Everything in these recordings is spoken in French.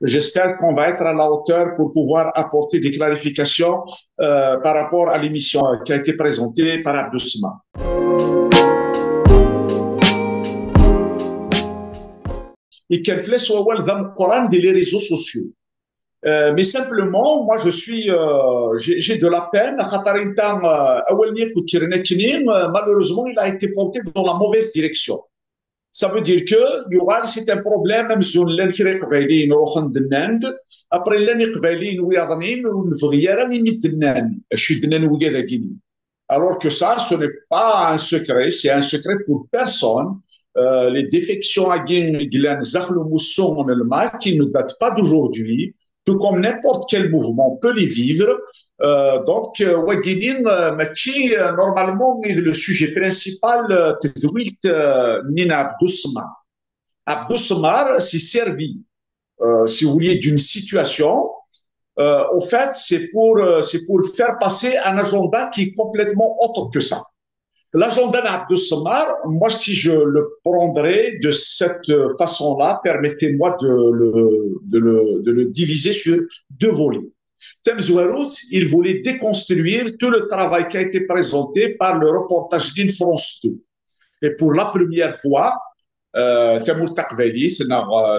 J'espère qu'on va être à la hauteur pour pouvoir apporter des clarifications par rapport à l'émission qui a été présentée par Abdoussma. Et qu'elle fait soit dans le Coran des réseaux sociaux. Mais simplement, moi, j'ai de la peine. Malheureusement, il a été porté dans la mauvaise direction. Ça veut dire que c'est un problème même si on l'a créé après alors que ça, ce n'est pas un secret, c'est un secret pour personne. Les défections à qui ne datent pas d'aujourd'hui, tout comme n'importe quel mouvement peut les vivre. Normalement, le sujet principal, Nina Abdoussmar. Abdoussmar s'est servi, si vous voulez, d'une situation. Au fait, c'est pour faire passer un agenda qui est complètement autre que ça. L'agenda d'Abdoussmar, moi, si je le prendrais de cette façon-là, permettez-moi de le diviser sur deux volets. Temzouarout, il voulait déconstruire tout le travail qui a été présenté par le reportage d'In France 2. Et pour la première fois, Tamour Takvelis,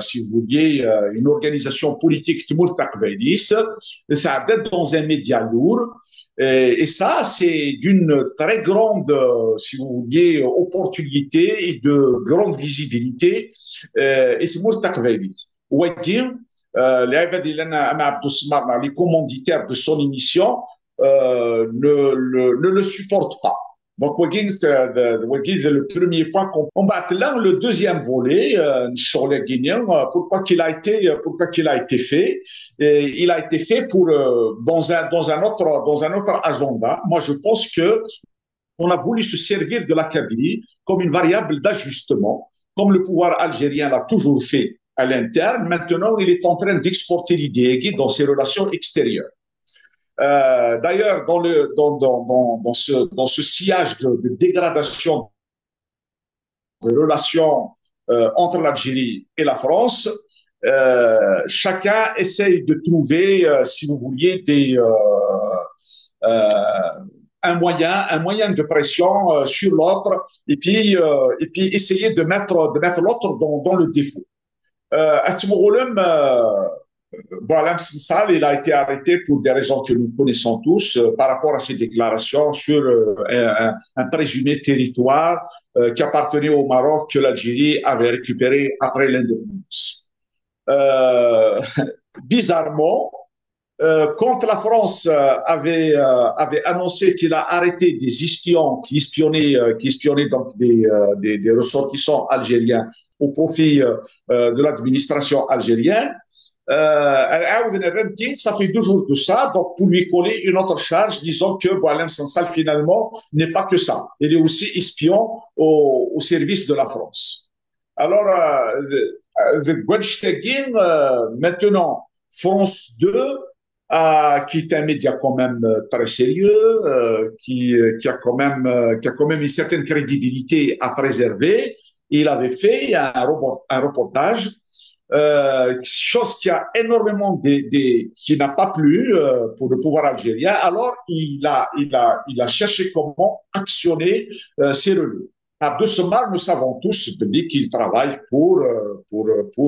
si vous vouliez, une organisation politique Tamour Takvelis, ça a d'être dans un média lourd. Et ça, c'est d'une très grande, si vous vouliez, opportunité et de grande visibilité. Et c'est Tamour Takvelis. Les commanditaires de son émission ne le supportent pas. Donc, le premier point qu'on combat. Là, le deuxième volet, pourquoi qu'il a été fait? Et il a été fait pour dans un autre agenda. Moi, je pense que on a voulu se servir de la Kabylie comme une variable d'ajustement, comme le pouvoir algérien l'a toujours fait à l'interne. Maintenant, il est en train d'exporter l'idée dans ses relations extérieures. D'ailleurs, dans ce sillage de dégradation des relations entre l'Algérie et la France, chacun essaye de trouver, si vous vouliez, un moyen de pression sur l'autre et puis essayer de mettre l'autre dans le défaut. À ce moment-là, Boualem Sissal, il a été arrêté pour des raisons que nous connaissons tous par rapport à ses déclarations sur un présumé territoire qui appartenait au Maroc que l'Algérie avait récupéré après l'indépendance. Bizarrement, quand la France avait annoncé qu'il a arrêté des espions qui espionnaient donc des ressortissants algériens au profit de l'administration algérienne, ça fait 2 jours de ça, donc pour lui coller une autre charge, disant que Boualem Sansal finalement n'est pas que ça, il est aussi espion au service de la France. Alors, maintenant, France 2, qui est un média quand même très sérieux, qui a quand même une certaine crédibilité à préserver. Il avait fait un reportage, chose qui a énormément qui n'a pas plu pour le pouvoir algérien. Alors il a cherché comment actionner ces relais. Abdoussmar, nous savons tous qu'il travaille pour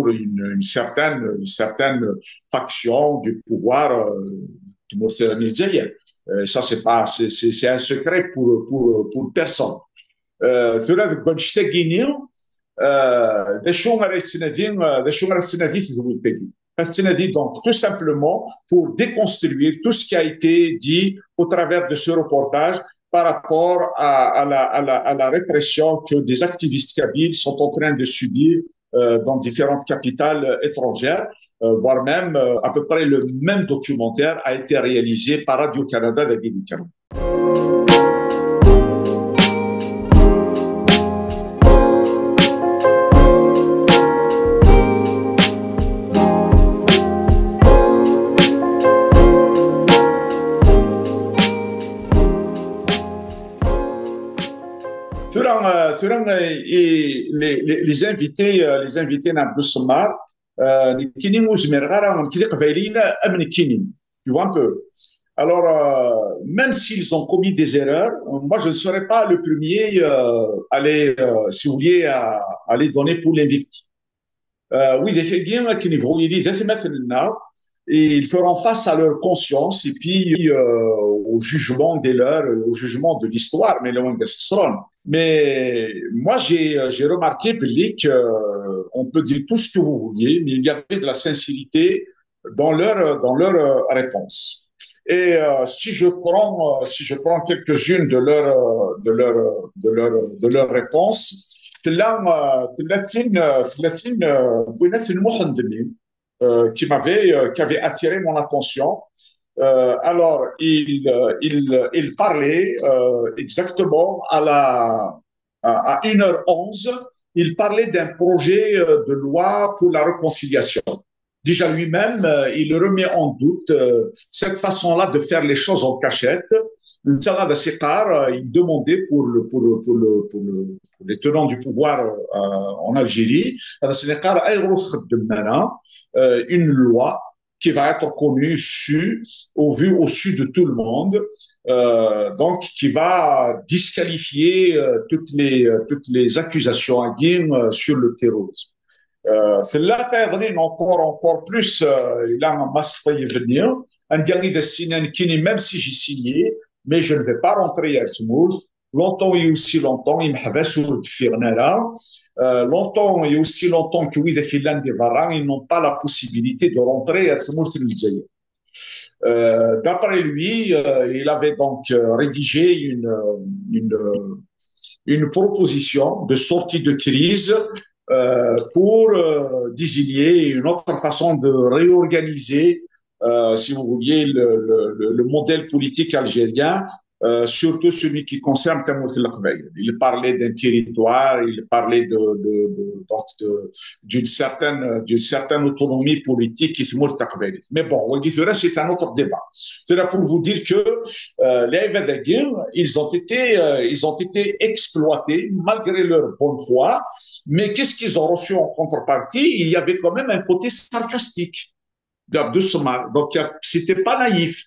une certaine faction du pouvoir algérien. Ça c'est un secret pour personne. Donc, tout simplement pour déconstruire tout ce qui a été dit au travers de ce reportage par rapport à la répression que des activistes kabyles sont en train de subir dans différentes capitales étrangères, voire même à peu près le même documentaire a été réalisé par Radio-Canada de Guinée-Conakry. les invités n'Abdou Samar, tu vois un peu. Alors, même s'ils ont commis des erreurs, moi, je ne serais pas le premier à les, si vous voulez, à les donner pour l'invictif. Oui, effectivement, ils feront face à leur conscience et puis au jugement des leurs, au jugement de l'histoire. Mais moi, j'ai remarqué, Billy, qu'on peut dire tout ce que vous vouliez, mais il y avait de la sincérité dans leur réponse. Et si je prends quelques-unes de leurs réponses, qui avait attiré mon attention. Alors, il parlait exactement à 1h11, il parlait d'un projet de loi pour la réconciliation. Déjà lui-même, il remet en doute cette façon-là de faire les choses en cachette. Il demandait pour les tenants du pouvoir en Algérie une loi qui va être connue, au su de tout le monde, donc qui va disqualifier toutes les accusations à sur le terrorisme. C'est là qu'il encore plus, il a un masse venir, un gagné de Sinan Kini, même si j'ai signé, mais je ne vais pas rentrer à Tmoul. Longtemps et aussi longtemps, il m'a sur le Firnera. Longtemps et aussi longtemps que oui, ils n'ont pas la possibilité de rentrer à Tmoul. D'après lui, il avait donc rédigé une, une proposition de sortie de crise pour désigner une autre façon de réorganiser, si vous vouliez, le modèle politique algérien, surtout celui qui concerne Tamout el-Akbay. Il parlait d'un territoire, il parlait d'une certaine autonomie politique qui se moule. Mais bon, c'est un autre débat. C'est là pour vous dire que les Ibadagim, ils ont été exploités malgré leur bonne foi. Mais qu'est-ce qu'ils ont reçu en contrepartie? Il y avait quand même un côté sarcastique d'Abdou Samar. Donc, c'était pas naïf.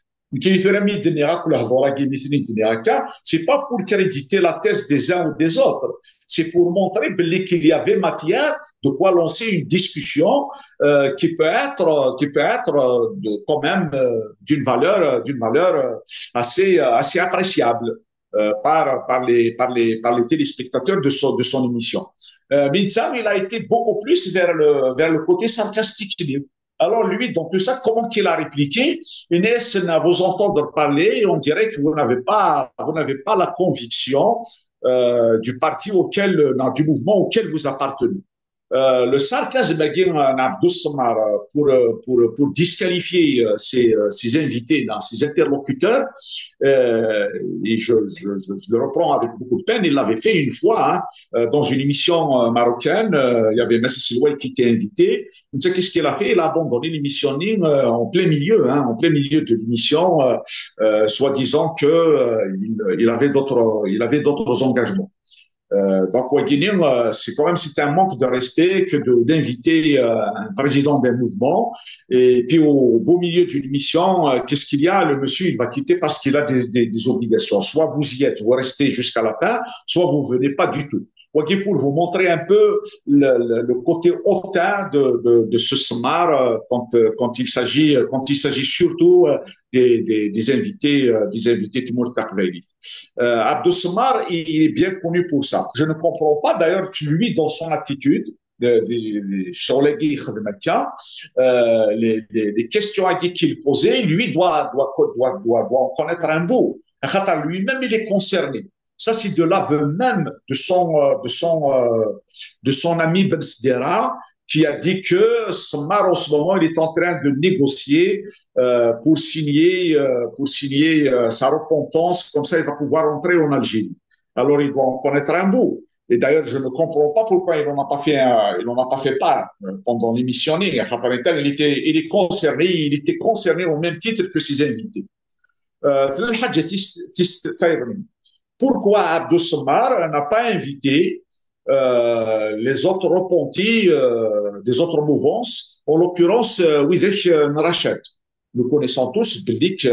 C'est pas pour créditer la thèse des uns ou des autres. C'est pour montrer qu'il y avait matière de quoi lancer une discussion qui peut être quand même d'une valeur assez appréciable. Par les téléspectateurs de son émission. Minzam, il a été beaucoup plus vers le côté sarcastique. Alors lui, dans tout ça, comment qu'il a répliqué? Inès, à vous entendre parler, on dirait que vous n'avez pas la conviction du parti du mouvement auquel vous appartenez. Le sarcasme d'Abdou Samar pour disqualifier ses invités, ses interlocuteurs, et je le reprends avec beaucoup de peine, il l'avait fait une fois dans une émission marocaine, il y avait M. Silouay qui était invité. Vous savez qu'est-ce qu'il a fait? Il a abandonné l'émission en plein milieu, en plein milieu de l'émission, soi-disant qu'il avait d'autres engagements. Donc, c'est quand même c'est un manque de respect que d'inviter un président d'un mouvement et puis au beau milieu d'une mission, qu'est-ce qu'il y a? Le monsieur, il va quitter parce qu'il a des obligations. Soit vous y êtes, vous restez jusqu'à la fin, soit vous venez pas du tout. Pour vous montrer un peu le côté hautain de ce SMAR quand il s'agit surtout des invités Timour Takveili. Abdou Samar, il est bien connu pour ça. Je ne comprends pas d'ailleurs lui dans son attitude les questions qu'il posait, lui doit en connaître un bout. Lui-même, il est concerné. Ça, c'est de l'aveu même de son ami Ben Sdera, qui a dit que Samar, en ce moment, il est en train de négocier pour signer sa repentance. Comme ça, il va pouvoir entrer en Algérie. Alors, il doit en connaître un bout. Et d'ailleurs, je ne comprends pas pourquoi il n'en a pas fait part pendant l'émission. Il était concerné au même titre que ses invités. Pourquoi Abdou Samar n'a pas invité les autres repentis des autres mouvances, en l'occurrence, Widek Narachet. Nous connaissons tous Belik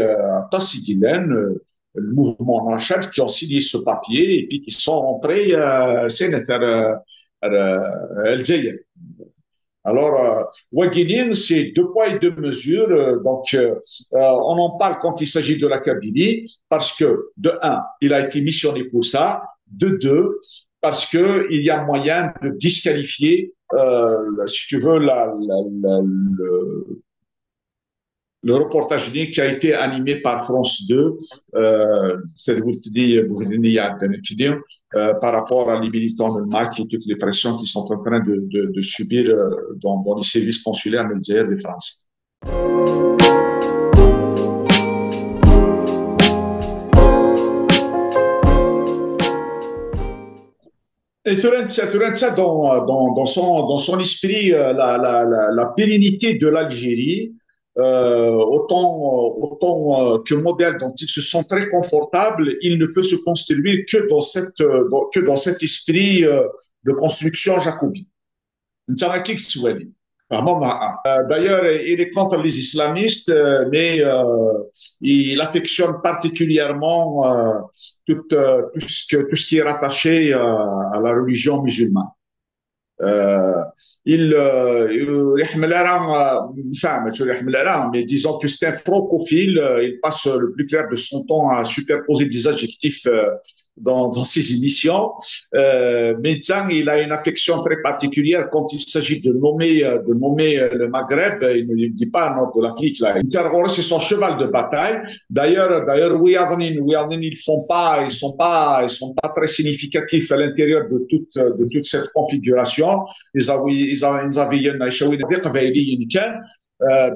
Tassidilen, le mouvement Narachet, qui ont signé ce papier et puis qui sont rentrés El Zayen. Alors, Waginin, c'est deux poids et deux mesures. On en parle quand il s'agit de la Kabylie, parce que, de un, il a été missionné pour ça. De deux, parce qu'il y a moyen de disqualifier, si tu veux, le reportage qui a été animé par France 2, par rapport à les militants de MAC et toutes les pressions qu'ils sont en train de subir dans les services consulaires médiaires des Français. Et Ferenza, dans son esprit, la pérennité de l'Algérie, autant que modèle dont ils se sont très confortables, il ne peut se construire que dans cet esprit de construction jacobine. D'ailleurs, il est contre les islamistes, mais il affectionne particulièrement tout ce qui est rattaché à la religion musulmane. Mais disons que c'est un francophile, il passe le plus clair de son temps à superposer des adjectifs dans ses émissions. Mais Zhang, il a une affection très particulière quand il s'agit de nommer le Maghreb. Il ne dit pas nord de l'Afrique. C'est son cheval de bataille. D'ailleurs, Ouiadrine, ils sont pas très significatifs à l'intérieur de toute cette configuration. Ils avaient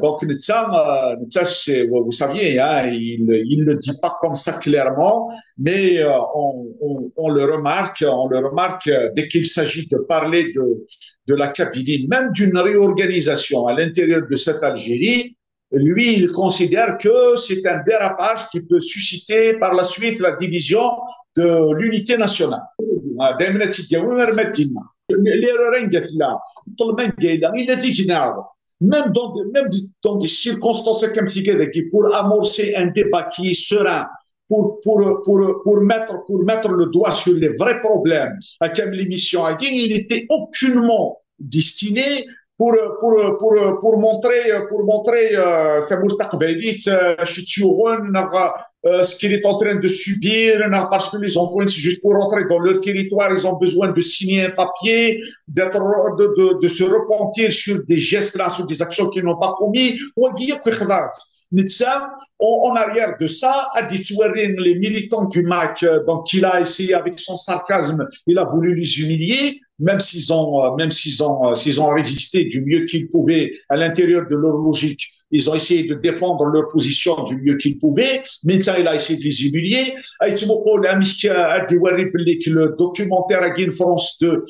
donc, vous saviez, hein, il ne le dit pas comme ça clairement, mais on le remarque dès qu'il s'agit de parler de la Kabylie, même d'une réorganisation à l'intérieur de cette Algérie. Lui, il considère que c'est un dérapage qui peut susciter par la suite la division de l'unité nationale. Même dans des circonstances comme ça, pour amorcer un débat qui est serein, pour mettre le doigt sur les vrais problèmes, à l'émission, il n'était aucunement destiné pour montrer ce qu'il est en train de subir, parce que les enfants, c'est juste pour rentrer dans leur territoire, ils ont besoin de signer un papier, de se repentir sur des gestes, là, sur des actions qu'ils n'ont pas commis. En arrière de ça, les militants du MAC, donc il a essayé avec son sarcasme, il a voulu les humilier, s'ils ont résisté du mieux qu'ils pouvaient à l'intérieur de leur logique. Ils ont essayé de défendre leur position du mieux qu'ils pouvaient. Mais ça, il a essayé de les humilier. Le documentaire à France 2,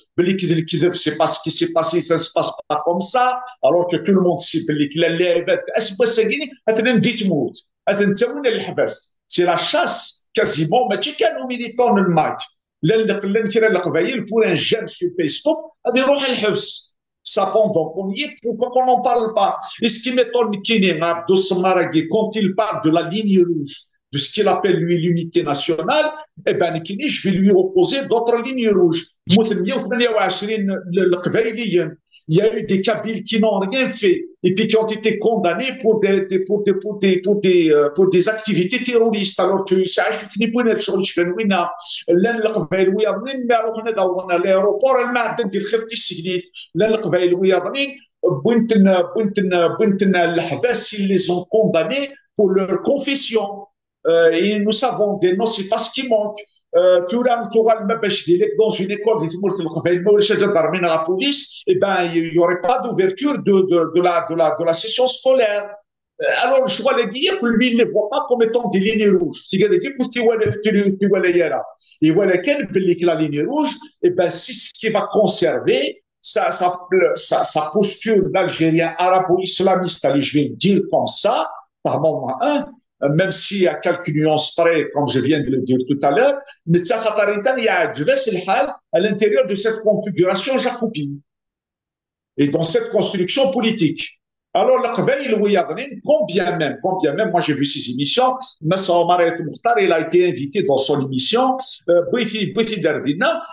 c'est pas ce qui s'est passé, ça se passe pas comme ça, alors que tout le monde sait c'est la chasse quasiment, mais tu as nos militants le MAC. Pour un jeune sur Facebook, ça pendant qu'on y est, pourquoi qu'on n'en parle pas? Et ce qui m'étonne, quand il parle de la ligne rouge, de ce qu'il appelle lui l'unité nationale, eh ben, je vais lui opposer d'autres lignes rouges. Il y a eu des Kabyles qui n'ont rien fait et puis qui ont été condamnés pour des activités terroristes. Alors que ça, je suis pas une chose, je fais une لان القبائل وياضنين ما روحنا دورنا الايروبور ما عندنا ندير خدمتي السجنيت لان القبائل وياضنين بنتنا الحباس اللي sont condamnés pour leur confession. Et nous savons des noms, c'est pas ce qui manque. Dans une école de la police, eh ben, il n'y aurait pas d'ouverture de la session scolaire. Alors, je vois les dire que lui, il ne les voit pas comme étant des lignes rouges. C'est-à-dire et voilà, la ligne rouge, eh ben, c'est ce qui va conserver sa posture d'Algérien arabo-islamiste, allez, je vais le dire comme ça, par moment un, même s'il y a quelques nuances près, comme je viens de le dire tout à l'heure, mais il y a à l'intérieur de cette configuration jacobine et dans cette construction politique. Alors, combien même, moi j'ai vu ses émissions, Massa Omar Mokhtar, il a été invité dans son émission,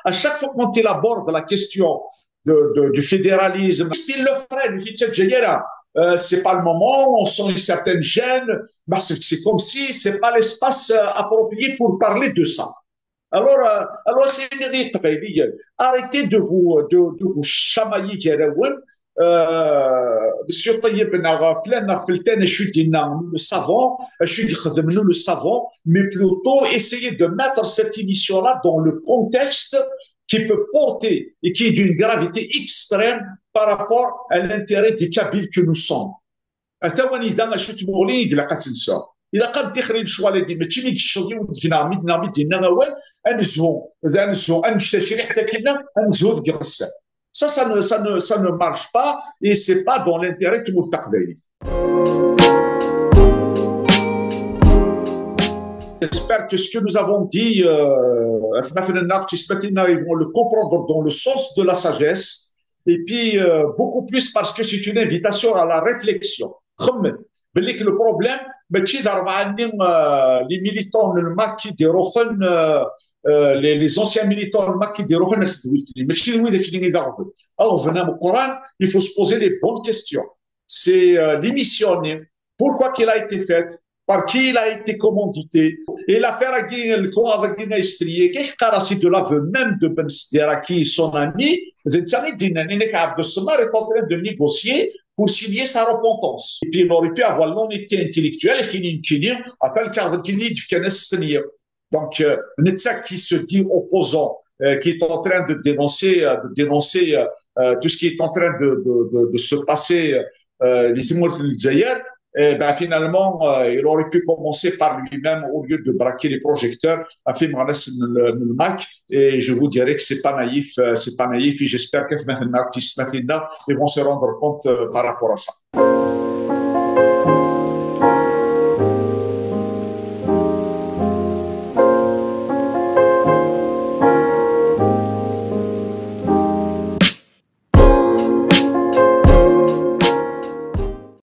à chaque fois quand il aborde la question du fédéralisme, il le ferait, il dit, c'est pas le moment, on sent une certaine gêne, c'est comme si c'est pas l'espace approprié pour parler de ça. Alors c'est une arrêtez de vous chamailler, Monsieur Tayyip nous le savons, nous le savons, mais plutôt essayer de mettre cette émission-là dans le contexte qui peut porter et qui est d'une gravité extrême par rapport à l'intérêt des Kabyles que nous sommes. إلا قد تخرج شوالي دي ماشي ميك الشغل ودفنا ميدنا ميدنا غوال انزو انشتشري حتى كنا انزو ديك الساعه ça ne marche pas et c'est pas dans l'intérêt qui مستقبلي. J'espère que ce que nous avons dit, ils vont le comprendre dans le sens de la sagesse et puis beaucoup plus parce que c'est une invitation à la réflexion. Le problème, les militants les anciens militants alors venant au Coran, il faut se poser les bonnes questions. C'est l'émission, pourquoi qu'elle a été faite, par qui il a été commandité. Et l'affaire a gagné le croix avec une estrie, qui est de l'aveu même de Ben Sderaki, son ami, est en train de négocier pour signer sa repentance. Et puis il aurait pu avoir l'honnêteté intellectuelle donc, Netza qui se dit opposant, qui est en train de dénoncer tout ce qui est en train de se passer les Zaïre, et ben finalement, il aurait pu commencer par lui-même au lieu de braquer les projecteurs, à faire le Mac. Et je vous dirais que c'est pas naïf, et j'espère que ils vont se rendre compte par rapport à ça.